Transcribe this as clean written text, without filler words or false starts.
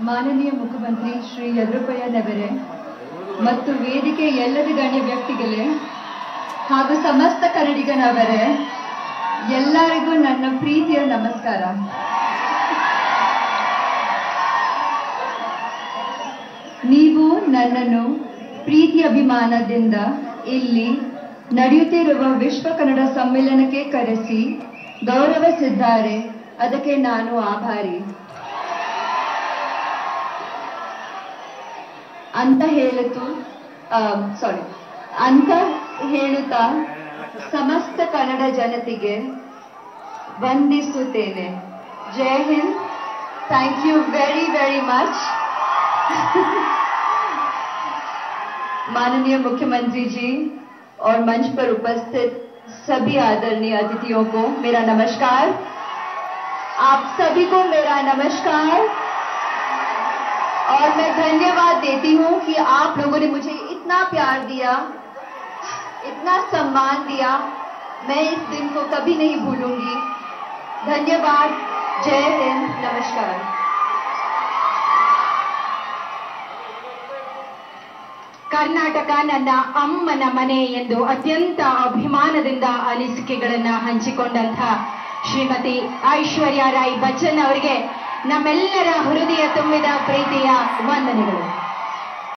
ಮಾನನೀಯ ಮುಖ್ಯಮಂತ್ರಿ ಶ್ರೀ ಯಡಿಯೂರಪ್ಪಯ್ಯನವರೇ ಮತ್ತು ವೇದಿಕೆ ಎಲ್ಲದ ಗಣ್ಯ ವ್ಯಕ್ತಿಗಳೇ ಹಾಗೂ ಸಮಸ್ತ ಕನ್ನಡಿಗನವರೇ, ಎಲ್ಲರಿಗೂ ನನ್ನ ಪ್ರೀತಿಯ ನಮಸ್ಕಾರ. ನೀವು ನನ್ನನ್ನು ಪ್ರೀತಿ ಅಭಿಮಾನದಿಂದ ಇಲ್ಲಿ ನಡೆಯುತ್ತಿರುವ ವಿಶ್ವ ಕನ್ನಡ ಸಮ್ಮೇಳನಕ್ಕೆ ಕರೆಸಿ ಗೌರವಿಸಿದ್ದಾರೆ. ಅದಕ್ಕೆ ನಾನು ಆಭಾರಿ ಅಂತ ಹೇಳುತ್ತಾ ಸಮಸ್ತ ಕನ್ನಡ ಜನತೆಗೆ ವಂದಿಸುತ್ತೇನೆ. जय Hind. Thank you very very much. माननीय मुख्यमंत्री जी और मंच पर उपस्थित सभी आदरणीय अतिथियों को मेरा नमस्कार. आप सभी को मेरा नमस्कार और मैं धन्यवाद देती हूं कि आप लोगों ने मुझे इतना प्यार दिया, इतना सम्मान दिया. मैं इस दिन को कभी नहीं भूलूंगी. धन्यवाद. जय हिंद. नमस्कार. ಕರ್ನಾಟಕ ನನ್ನ ಅಮ್ಮನ ಮನೆ ಎಂದು ಅತ್ಯಂತ ಅಭಿಮಾನದಿಂದ ಅನಿಸಿಕೆಗಳನ್ನ ಹಂಚಿಕೊಂಡಂತ ಶ್ರೀಮತಿ ಐಶ್ವರ್ಯ ರಾಯ್ ಬಚ್ಚನ್ ಅವರಿಗೆ ನಮ್ಮೆಲ್ಲರ ಹೃದಯ ತುಂಬಿದ ಪ್ರೀತಿಯ ವಂದನೆಗಳು.